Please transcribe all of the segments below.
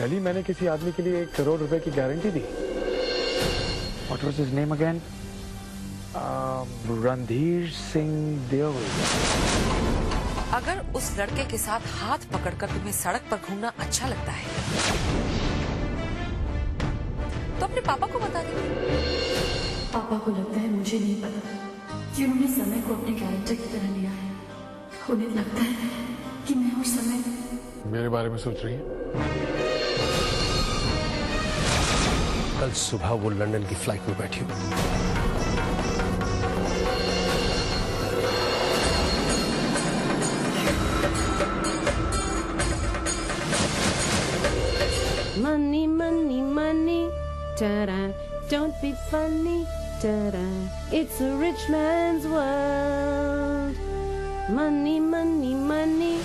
कल ही मैंने किसी आदमी के लिए 1 करोड़ रुपए की guarantee the. What was his name again? Randhir Singh Deol. अगर उस लड़के के साथ हाथ पकड़कर तुम्हें सड़क पर घूमना अच्छा लगता है तो अपने पापा को बता दो। पापा को लगता है मुझे नहीं पता कि उन्होंने समय को अपने कैरेक्टर की तरह लिया है। उन्हें लगता है कि मैं उस समय मेरे बारे में सोच रही है। कल सुबह वो लंदन की फ्लाइट में बैठी हुई। Money, money, money, ta-da, don't be funny, ta-da, it's a rich man's world. Money, money, money.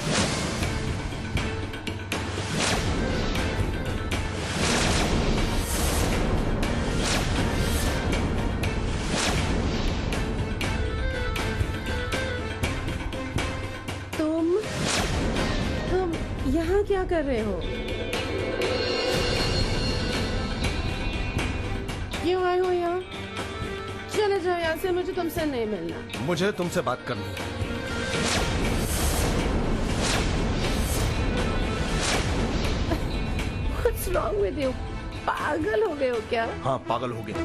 तुम यहाँ क्या कर रहे हो? क्यों आए हो यहाँ? चले जाओ यहाँ से, मुझे तुमसे नहीं मिलना। मुझे तुमसे बात करनी है। What's wrong with you? पागल हो गए हो क्या? हाँ, पागल हो गया।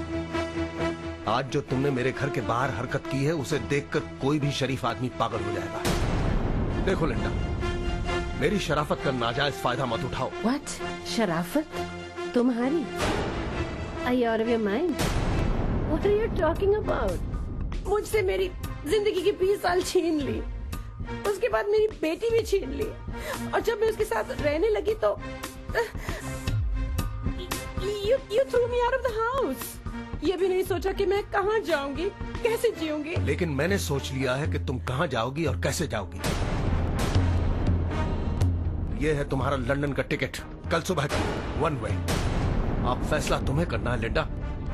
आज जो तुमने मेरे घर के बाहर हरकत की है उसे देखकर कोई भी शरीफ आदमी पागल हो जाएगा। देखो लिंडा, मेरी शराफत का नाजायज फायदा मत उठाओ। What? शराफत? तुम्हारी? Are you out of your mind? What are you talking about? मुझसे मेरी जिंदगी के 20 साल छीन ली, उसके बाद मेरी बेटी भी छीन ली, और जब मैं उसके साथ रहने लगी तो you threw me out of the house. ये भी नहीं सोचा कि मैं कहाँ जाऊंगी, कैसे जीऊंगी। लेकिन मैंने सोच लिया है कि तुम कहाँ जाओगी और कैसे जाओगी। ये है तुम्हारा लंदन का टिकट, कल सुबह की 1 वे। अब फैसला तुम्हें करना है लिंडा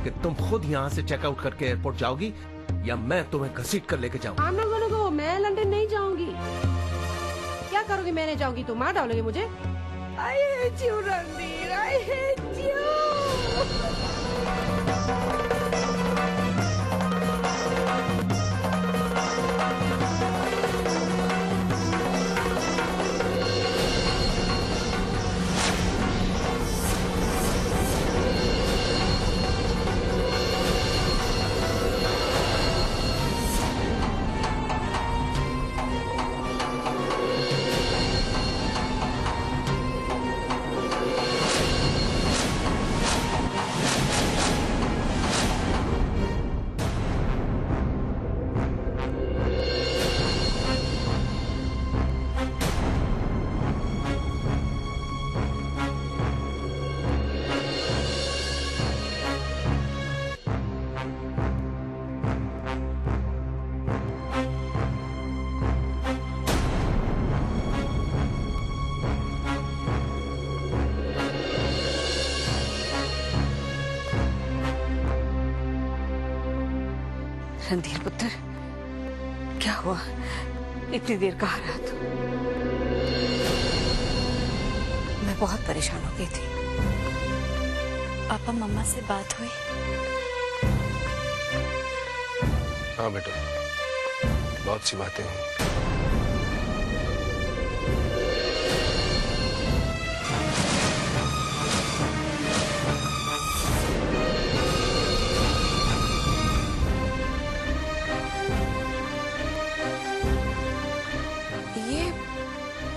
कि तुम खुद यहाँ से चेकआउट करके एयरपोर्ट जाओगी या मैं तुम्हें घसीट कर लेके जाऊँ। I'm not gonna go. मैं लंदन नहीं जाऊंगी। क्या करोगे? मैं नहीं जाऊंगी तो मार डालोगे मुझे। I hate you, Randhir. I hate you. Randhir पुत्र, क्या हुआ? इतनी देर कहाँ रहा तू? मैं बहुत परेशान हो गई थी। पापा मम्मा से बात हुई? हाँ बेटा, बहुत सी बातें हुई।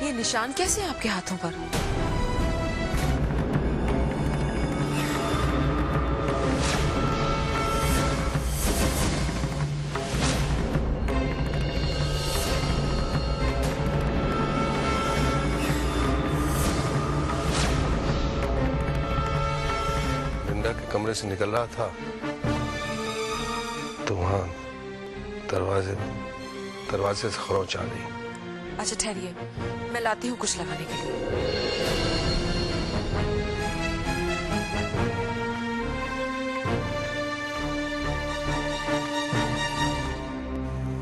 ये निशान कैसे हैं आपके हाथों पर? लिंडा के कमरे से निकल रहा था तो वहां दरवाजे से खरोंच आ गई। अच्छा ठहरिए, मैं लाती हूँ कुछ लगाने के लिए।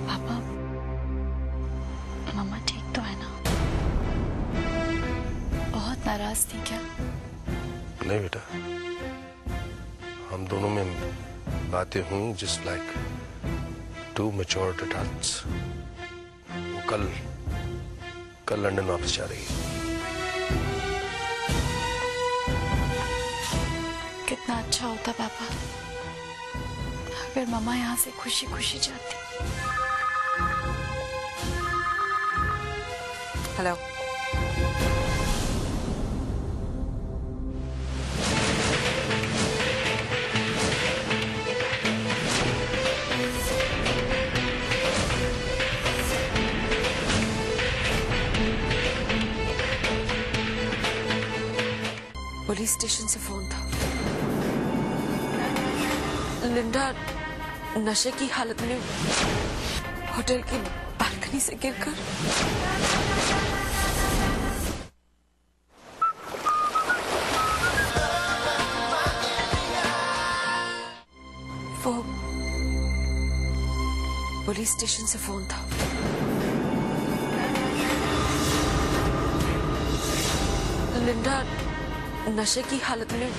पापा मम्मा ठीक तो है ना? बहुत नाराज थी क्या? नहीं बेटा, हम दोनों में बातें हुई just like two matured adults. वो कल लंदन वापस जा रही है। कितना अच्छा होता पापा अगर मम्मा यहाँ से खुशी खुशी जाती। हेलो, पुलिस स्टेशन से फोन था। लिंडा नशे की हालत में होटल की बालकनी से गिरकर वो पुलिस स्टेशन से फोन था। लिंडा नशे की हालत में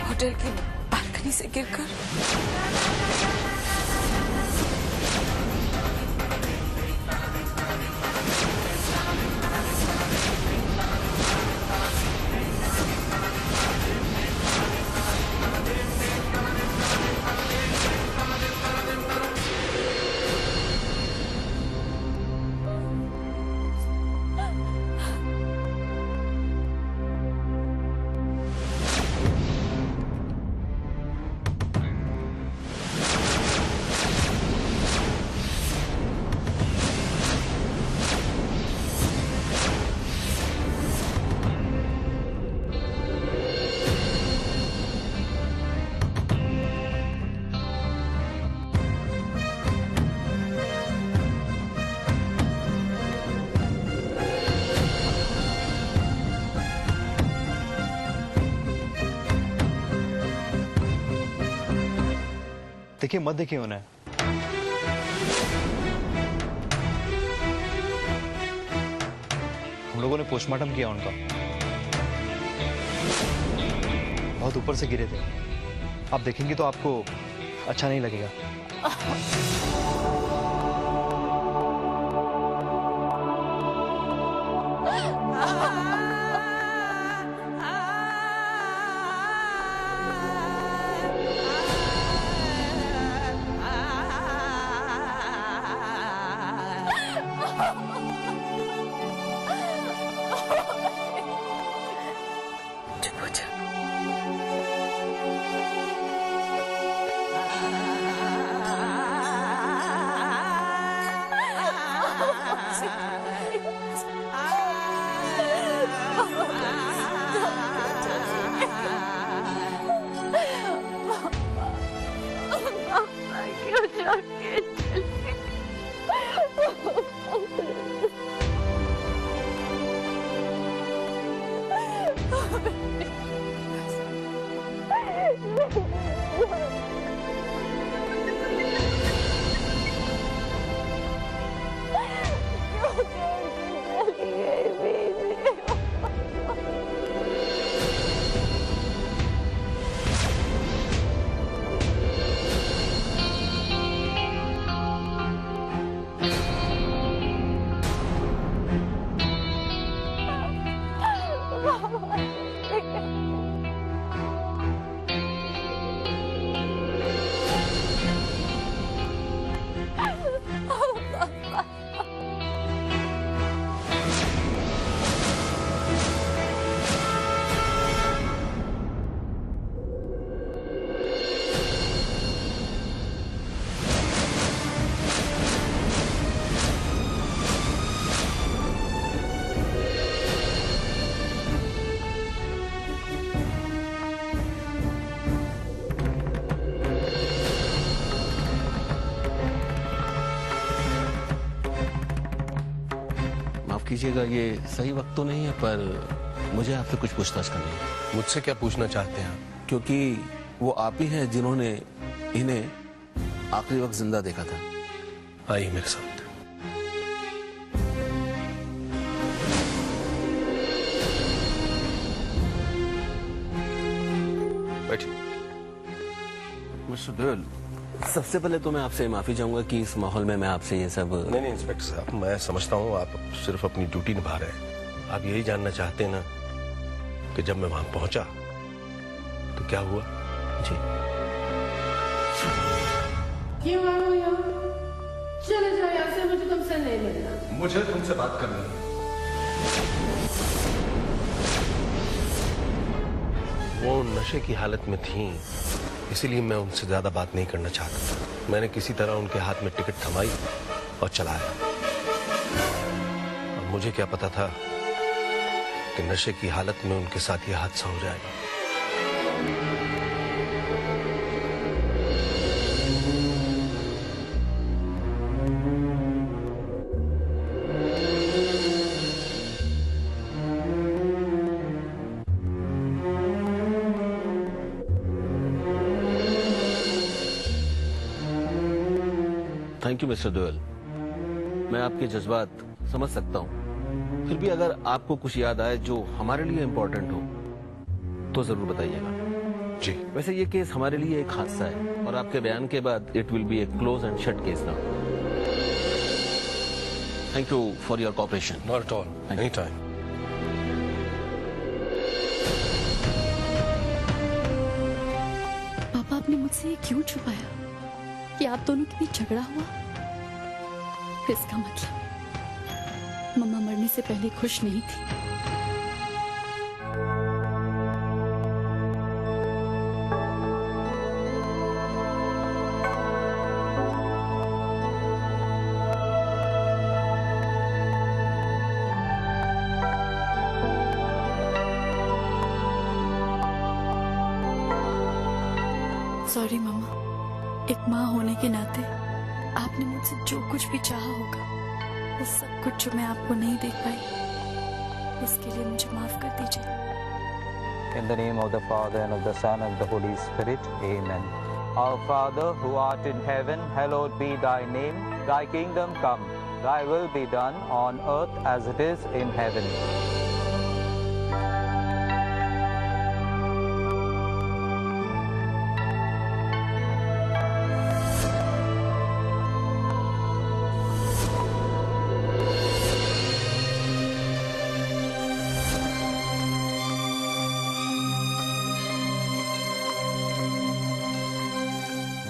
होटल की बालकनी से गिरकर देखिए मत देखिए उन्हें। हम लोगों ने पोस्टमार्टम किया उनका, बहुत ऊपर से गिरे थे। आप देखेंगे तो आपको अच्छा नहीं लगेगा। कीजिएगा, ये सही वक्त तो नहीं है, पर मुझे आपसे कुछ पूछताछ करनी है। मुझसे क्या पूछना चाहते हैं आप? क्योंकि वो आप ही हैं जिन्होंने इन्हें आखिरी वक्त जिंदा देखा था। आइए मेरे साथ। मिस्टर गोयल, सबसे पहले तो मैं आपसे माफी चाहूंगा कि इस माहौल में मैं आपसे ये सब। नहीं इंस्पेक्टर साहब, मैं समझता हूँ आप सिर्फ अपनी ड्यूटी निभा रहे हैं। आप यही जानना चाहते हैं ना कि जब मैं वहां पहुंचा तो क्या हुआ? जी क्यों आए हो यहाँ? चले जाओ यहाँ से, मुझे तुमसे नहीं मिलना। मुझे तुमसे बात करनी है। वो नशे की हालत में थी, इसीलिए मैं उनसे ज्यादा बात नहीं करना चाहता। मैंने किसी तरह उनके हाथ में टिकट थमाई और चला आया। और मुझे क्या पता था कि नशे की हालत में उनके साथ ये हादसा हो जाएगा। थैंक यू मिस्टर गोयल, मैं आपके जज्बात समझ सकता हूँ। फिर भी अगर आपको कुछ याद आए जो हमारे लिए इम्पोर्टेंट हो तो जरूर बताइएगा। जी। वैसे ये केस हमारे लिए एक हादसा है और आपके बयान के बाद it will be A close and shut case now. Thank you for your cooperation. Not at all, any time. पापा, आपने मुझसे ये क्यों छुपाया कि आप दोनों के बीच झगड़ा हुआ? इसका मतलब मम्मा मरने से पहले खुश नहीं थी। सॉरी मम्मा, एक माँ होने के नाते आपने मुझसे जो कुछ भी चाहा होगा, वो सब कुछ जो मैं आपको नहीं दे पाई, उसके लिए मुझे माफ कर दीजिए। In the name of the Father and of the Son and the Holy Spirit. Amen. Our Father who art in heaven, hallowed be thy name. Thy kingdom come. Thy will be done on earth as it is in heaven.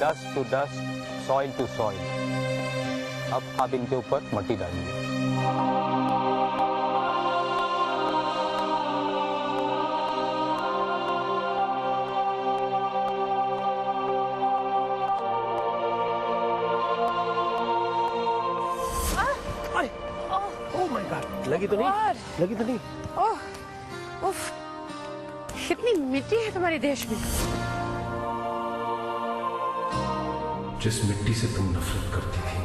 Dust to dust, soil to soil. अब आप इनके ऊपर मट्टी डालेंगे। लगी तो नहीं? लगी तो नहीं? ओह, उफ, कितनी मिट्टी है तुम्हारे देश में। जिस मिट्टी से तुम नफरत करती थी,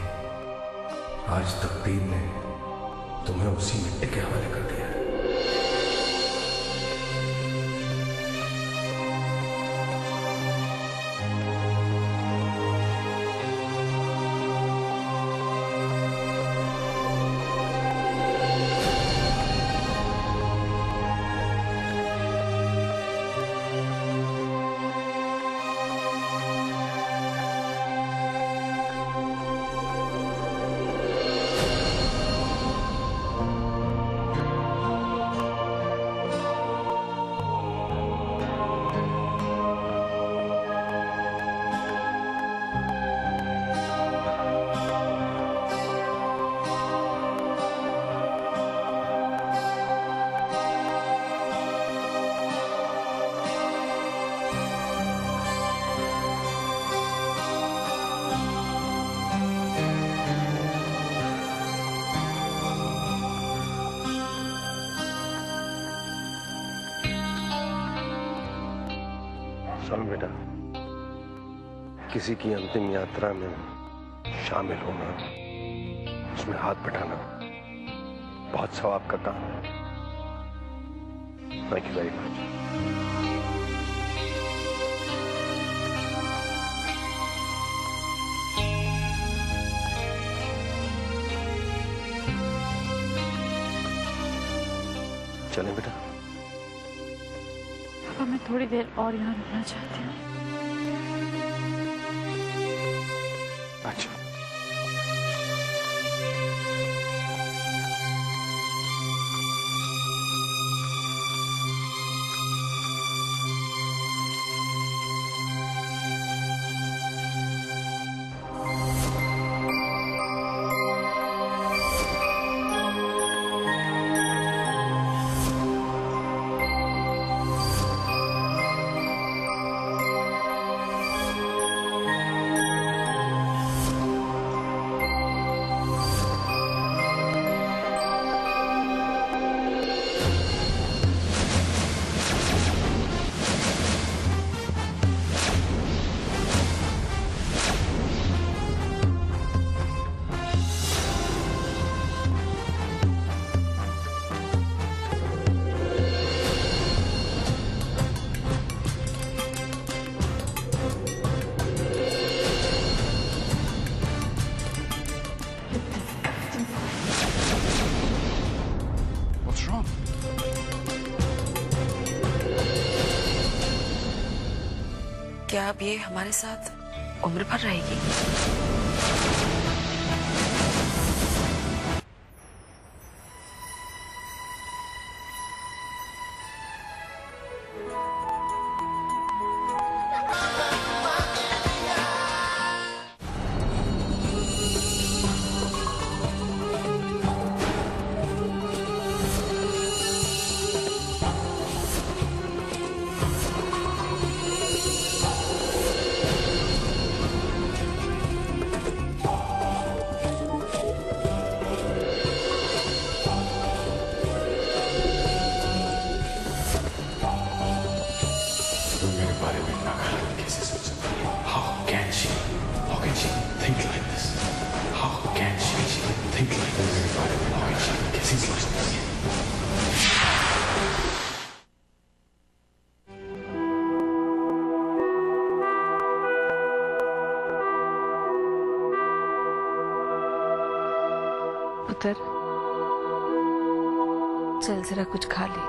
आज तकदीर ने तुम्हें उसी मिट्टी के हवाले कर दिया है। सुन बेटा, किसी की अंतिम यात्रा में शामिल होना, उसमें हाथ बटाना बहुत सवाब का काम है। Thank you very much. चलें बेटा। पापा, मैं थोड़ी देर और यहाँ रुकना चाहती हूँ। क्या अब ये हमारे साथ उम्र भर रहेगी? पुत्र, चल जरा कुछ खा ले।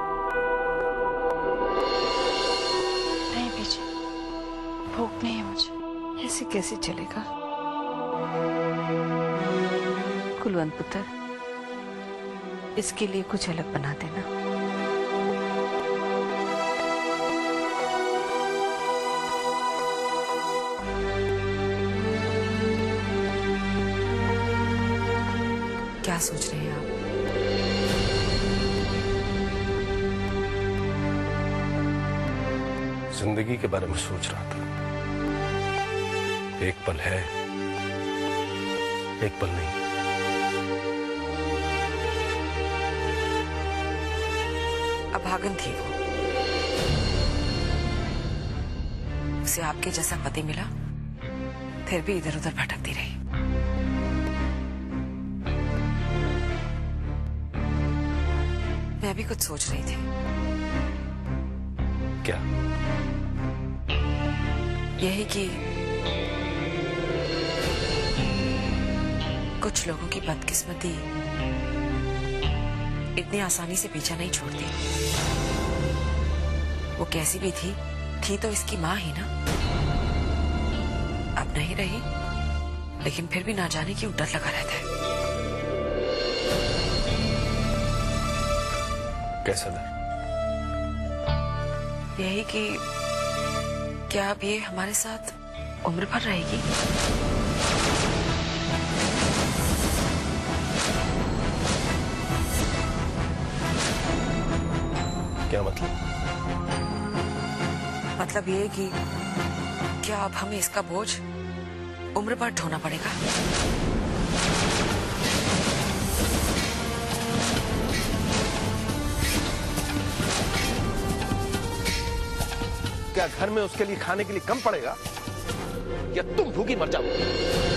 नहीं बीजी, भूख नहीं है मुझे। ऐसे कैसे चलेगा? कुलवंत पुत्र, इसके लिए कुछ अलग बना देना। क्या सोच रहे हैं आप? जिंदगी के बारे में सोच रहा था। एक पल है, एक पल नहीं। अभागन थी वो। उसे आपके जैसा पति मिला, फिर भी इधर उधर भटकती रही। मैं भी कुछ सोच रही थी। क्या? यही कि कुछ लोगों की बदकिस्मती इतनी आसानी से पीछा नहीं छोड़ती। वो कैसी भी थी तो इसकी माँ ही ना। अब नहीं रही, लेकिन फिर भी ना जाने क्यों डर लगा रहता है। कैसा डर? यही कि क्या अब ये हमारे साथ उम्र भर रहेगी? क्या मतलब? मतलब ये कि क्या अब हमें इसका बोझ उम्र भर ढोना पड़ेगा? क्या घर में उसके लिए खाने के लिए कम पड़ेगा, या तुम भूखी मर जाओगे?